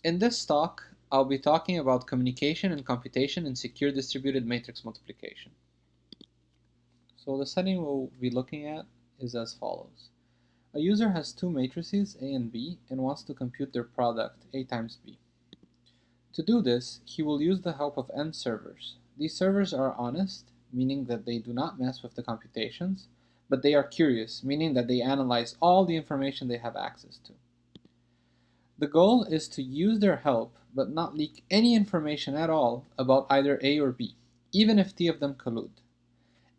In this talk, I'll be talking about communication and computation in secure distributed matrix multiplication. So the setting we'll be looking at is as follows. A user has two matrices, A and B, and wants to compute their product, A times B. To do this, he will use the help of n servers. These servers are honest, meaning that they do not mess with the computations, but they are curious, meaning that they analyze all the information they have access to. The goal is to use their help, but not leak any information at all about either A or B, even if T of them collude.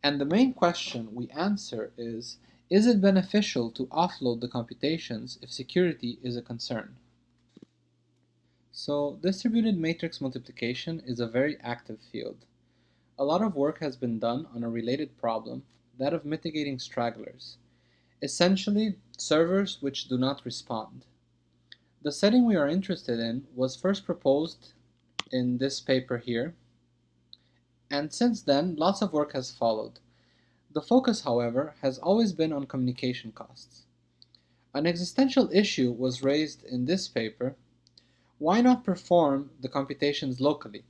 And the main question we answer is it beneficial to offload the computations if security is a concern? So, distributed matrix multiplication is a very active field. A lot of work has been done on a related problem, that of mitigating stragglers, essentially servers which do not respond. The setting we are interested in was first proposed in this paper here, and since then lots of work has followed. The focus, however, has always been on communication costs. An existential issue was raised in this paper: why not perform the computations locally?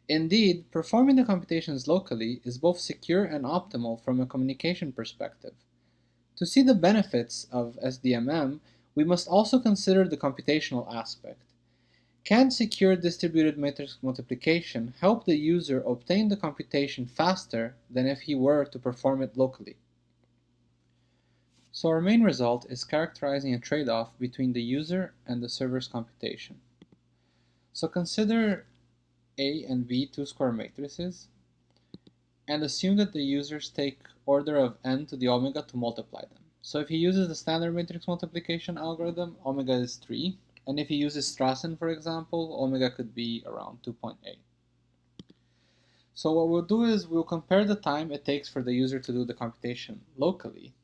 Indeed, performing the computations locally is both secure and optimal from a communication perspective. To see the benefits of SDMM, we must also consider the computational aspect. Can secure distributed matrix multiplication help the user obtain the computation faster than if he were to perform it locally? So our main result is characterizing a trade-off between the user and the server's computation. So consider A and B two-square matrices, and assume that the users take order of n to the omega to multiply them. So if he uses the standard matrix multiplication algorithm, omega is 3, and if he uses Strassen, for example, omega could be around 2.8. So what we'll do is we'll compare the time it takes for the user to do the computation locally,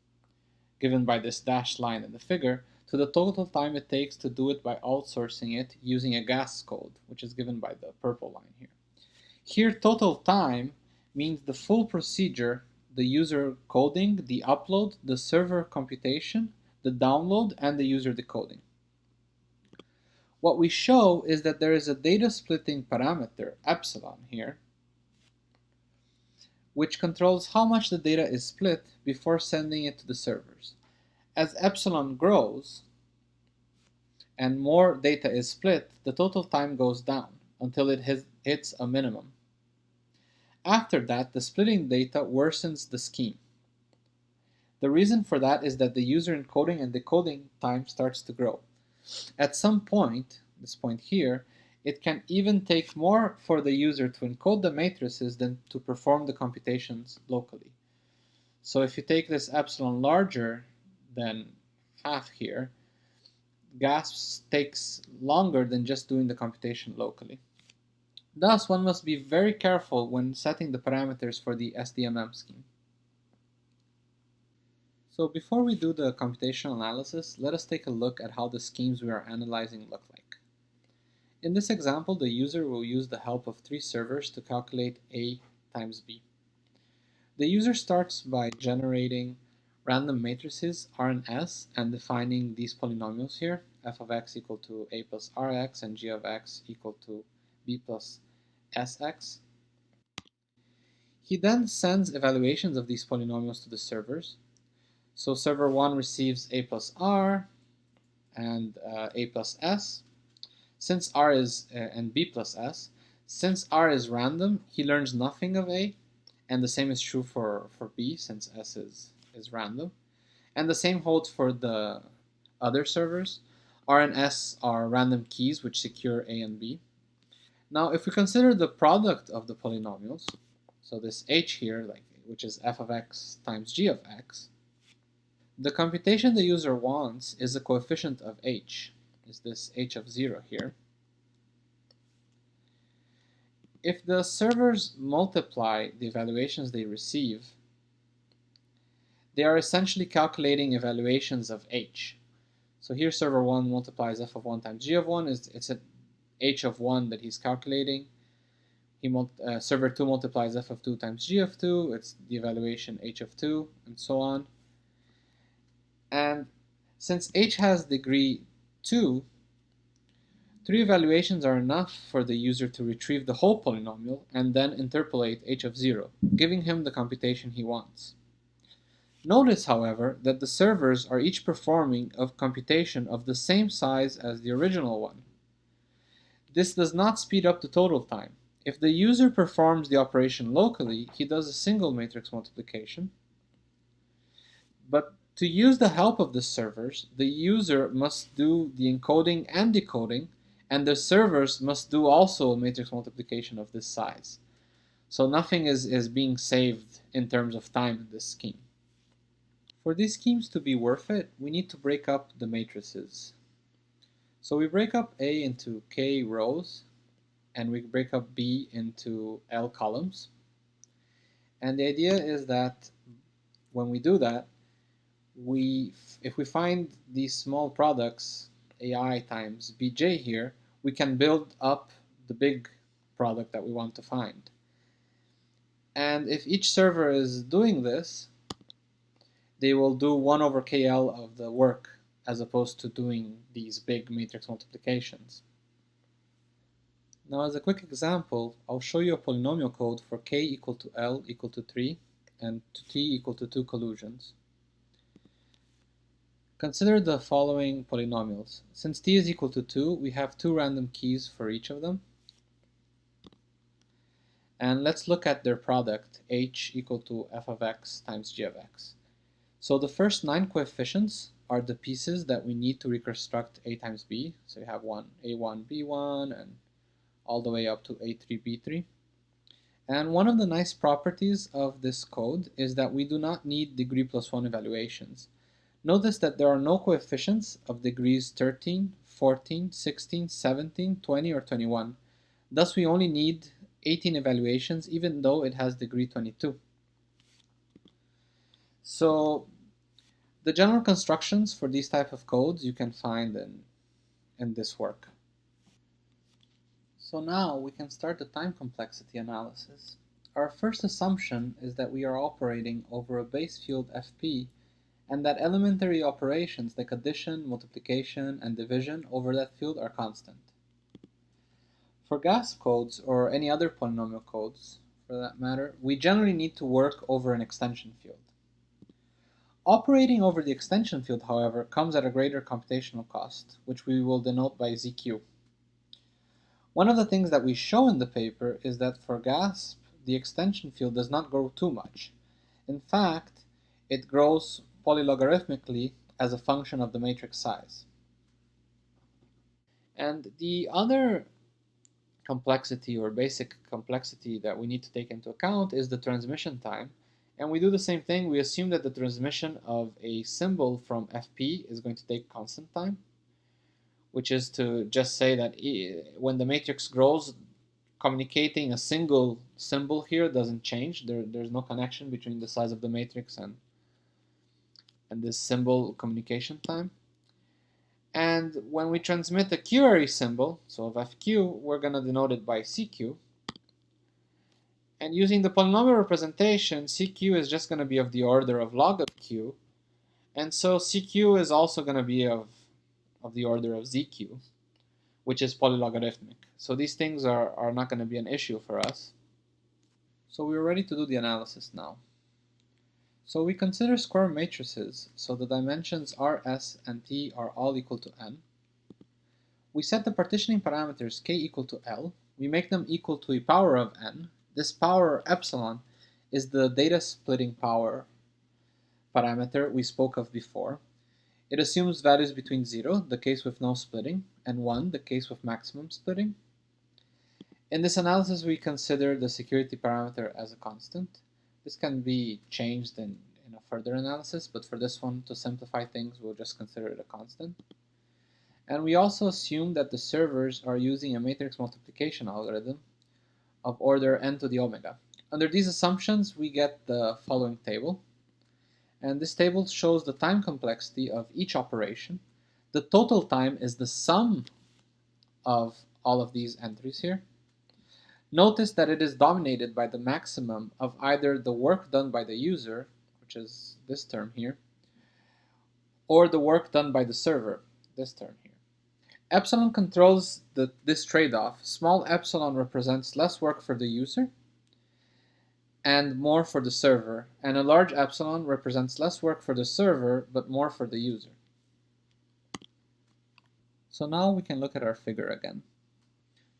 given by this dashed line in the figure, to the total time it takes to do it by outsourcing it using a GASP code, which is given by the purple line here. Here, total time means the full procedure: the user coding, the upload, the server computation, the download, and the user decoding. What we show is that there is a data splitting parameter, epsilon here, which controls how much the data is split before sending it to the servers. As epsilon grows and more data is split, the total time goes down until it hits a minimum. After that, the splitting data worsens the scheme. The reason for that is that the user encoding and decoding time starts to grow. At some point, this point here, it can even take more for the user to encode the matrices than to perform the computations locally. So if you take this epsilon larger than half here, GASP takes longer than just doing the computation locally. Thus, one must be very careful when setting the parameters for the SDMM scheme. So before we do the computational analysis, let us take a look at how the schemes we are analyzing look like. In this example, the user will use the help of 3 servers to calculate A times B. The user starts by generating random matrices R and S and defining these polynomials here, f of x equal to a plus rx and g of x equal to b plus sx. He then sends evaluations of these polynomials to the servers. So server 1 receives a plus r and a plus s. Since r is and b plus s, since r is random, he learns nothing of a, and the same is true for b, since s is random. And the same holds for the other servers. R and S are random keys which secure A and B. Now if we consider the product of the polynomials, so this h here, which is f of x times g of x, the computation the user wants is a coefficient of h, is this h of 0 here. If the servers multiply the evaluations they receive, they are essentially calculating evaluations of h. So here server 1 multiplies f of 1 times g of 1, it's an h of 1 that he's calculating. Server 2 multiplies f of 2 times g of 2, it's the evaluation h of 2, and so on. And since h has degree 2, 3 evaluations are enough for the user to retrieve the whole polynomial and then interpolate h of 0, giving him the computation he wants. Notice, however, that the servers are each performing a computation of the same size as the original one. This does not speed up the total time. If the user performs the operation locally, he does a single matrix multiplication. But to use the help of the servers, the user must do the encoding and decoding, and the servers must do also a matrix multiplication of this size. So nothing is being saved in terms of time in this scheme. For these schemes to be worth it, we need to break up the matrices. So we break up A into K rows, and we break up B into L columns. And the idea is that when we do that, if we find these small products, AI times Bj here, we can build up the big product that we want to find. And if each server is doing this, they will do 1 over KL of the work as opposed to doing these big matrix multiplications. Now, as a quick example, I'll show you a polynomial code for k equal to L equal to 3 and t equal to 2 collusions. Consider the following polynomials. Since t is equal to 2, we have 2 random keys for each of them. And let's look at their product, h equal to f of x times g of x. So the first 9 coefficients are the pieces that we need to reconstruct a times b. So you have a1, b1, and all the way up to a3, b3. And one of the nice properties of this code is that we do not need degree plus 1 evaluations. Notice that there are no coefficients of degrees 13, 14, 16, 17, 20, or 21. Thus, we only need 18 evaluations, even though it has degree 22. So, the general constructions for these type of codes you can find in this work. So now we can start the time complexity analysis. Our first assumption is that we are operating over a base field fp, and that elementary operations like addition, multiplication, and division over that field are constant. For GASP codes, or any other polynomial codes for that matter, we generally need to work over an extension field. Operating over the extension field, however, comes at a greater computational cost, which we will denote by ZQ. One of the things that we show in the paper is that for GASP, the extension field does not grow too much. In fact, it grows polylogarithmically as a function of the matrix size. And the other complexity or basic complexity that we need to take into account is the transmission time. And we do the same thing. We assume that the transmission of a symbol from fp is going to take constant time, which is to just say that when the matrix grows, communicating a single symbol here doesn't change. There's no connection between the size of the matrix and this symbol communication time. And when we transmit a query symbol, so of fq, we're going to denote it by cq. And using the polynomial representation, cq is just going to be of the order of log of q. And so cq is also going to be of the order of zq, which is polylogarithmic. So these things are not going to be an issue for us. So we're ready to do the analysis now. So we consider square matrices, so the dimensions r, s, and t are all equal to n. We set the partitioning parameters k equal to L. We make them equal to a power of n. This power, epsilon, is the data splitting power parameter we spoke of before. It assumes values between 0, the case with no splitting, and 1, the case with maximum splitting. In this analysis, we consider the security parameter as a constant. This can be changed in a further analysis, but for this one, to simplify things, we'll just consider it a constant. And we also assume that the servers are using a matrix multiplication algorithm of order n to the omega. Under these assumptions, we get the following table. And this table shows the time complexity of each operation. The total time is the sum of all of these entries here. Notice that it is dominated by the maximum of either the work done by the user, which is this term here, or the work done by the server, this term here. Epsilon controls this trade-off. Small epsilon represents less work for the user and more for the server, and a large epsilon represents less work for the server but more for the user. So now we can look at our figure again.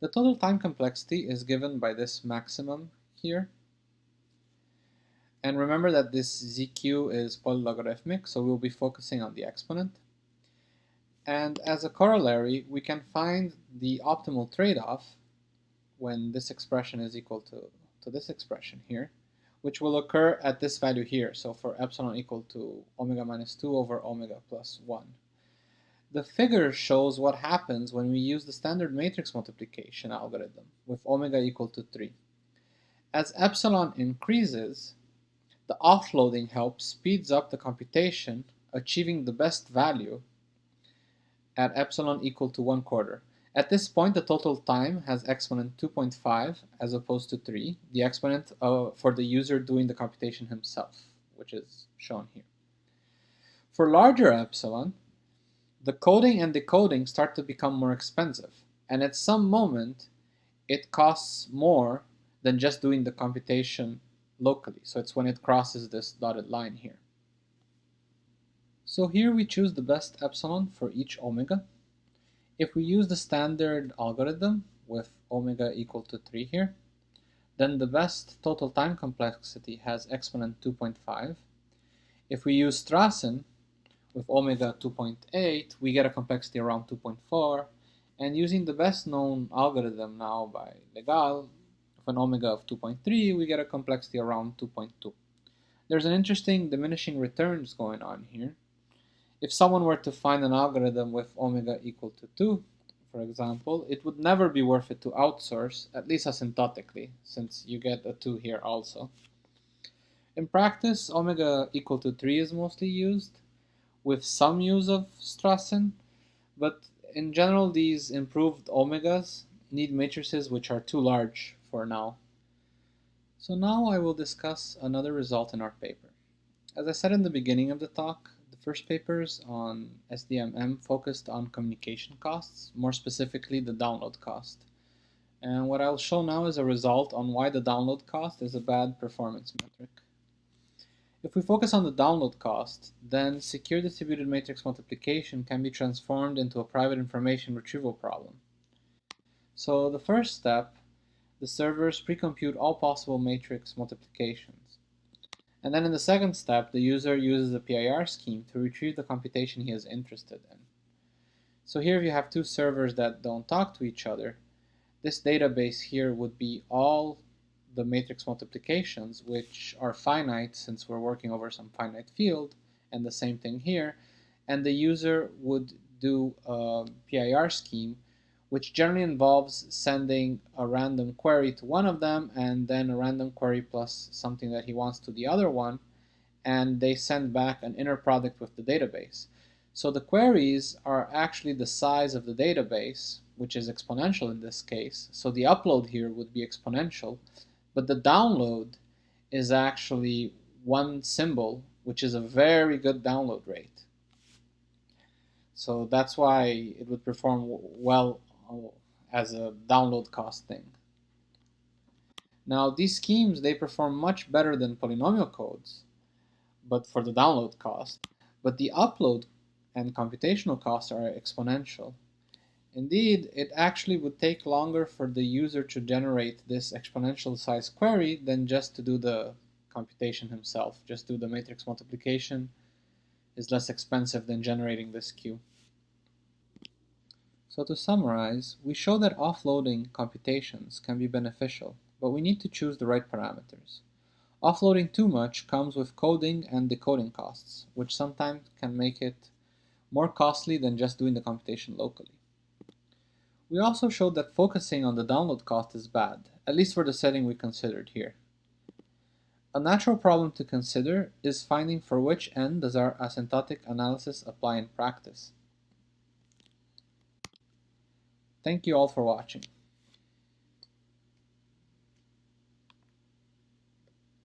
The total time complexity is given by this maximum here. And remember that this ZQ is polylogarithmic, so we'll be focusing on the exponent. And as a corollary, we can find the optimal trade-off when this expression is equal to this expression here, which will occur at this value here. So for epsilon equal to omega minus 2 over omega plus 1. The figure shows what happens when we use the standard matrix multiplication algorithm with omega equal to 3. As epsilon increases, the offloading help speeds up the computation, achieving the best value at epsilon equal to 1/4. At this point, the total time has exponent 2.5 as opposed to 3, the exponent for the user doing the computation himself, which is shown here. For larger epsilon, the coding and decoding start to become more expensive, and at some moment, it costs more than just doing the computation locally. So it's when it crosses this dotted line here. So here we choose the best epsilon for each omega. If we use the standard algorithm with omega equal to 3 here, then the best total time complexity has exponent 2.5. If we use Strassen with omega 2.8, we get a complexity around 2.4. And using the best known algorithm now by Legal, with an omega of 2.3, we get a complexity around 2.2. There's an interesting diminishing returns going on here. If someone were to find an algorithm with omega equal to 2, for example, it would never be worth it to outsource, at least asymptotically, since you get a 2 here also. In practice, omega equal to 3 is mostly used, with some use of Strassen, but in general these improved omegas need matrices which are too large for now. So now I will discuss another result in our paper. As I said in the beginning of the talk, the first papers on SDMM focused on communication costs, more specifically the download cost. And what I'll show now is a result on why the download cost is a bad performance metric. If we focus on the download cost, then secure distributed matrix multiplication can be transformed into a private information retrieval problem. So the first step, the servers pre-compute all possible matrix multiplications. And then in the second step, the user uses a PIR scheme to retrieve the computation he is interested in. So here if you have two servers that don't talk to each other, this database here would be all the matrix multiplications, which are finite since we're working over some finite field, and the same thing here. And the user would do a PIR scheme, which generally involves sending a random query to one of them and then a random query plus something that he wants to the other one, and they send back an inner product with the database. So the queries are actually the size of the database, which is exponential in this case. So the upload here would be exponential, but the download is actually one symbol, which is a very good download rate. So that's why it would perform well as a download cost thing. Now these schemes, they perform much better than polynomial codes, but for the download cost. But the upload and computational costs are exponential. Indeed, it actually would take longer for the user to generate this exponential size query than just to do the computation himself. Just do the matrix multiplication is less expensive than generating this queue. So to summarize, we show that offloading computations can be beneficial, but we need to choose the right parameters. Offloading too much comes with coding and decoding costs, which sometimes can make it more costly than just doing the computation locally. We also showed that focusing on the download cost is bad, at least for the setting we considered here. A natural problem to consider is finding for which end does our asymptotic analysis apply in practice. Thank you all for watching.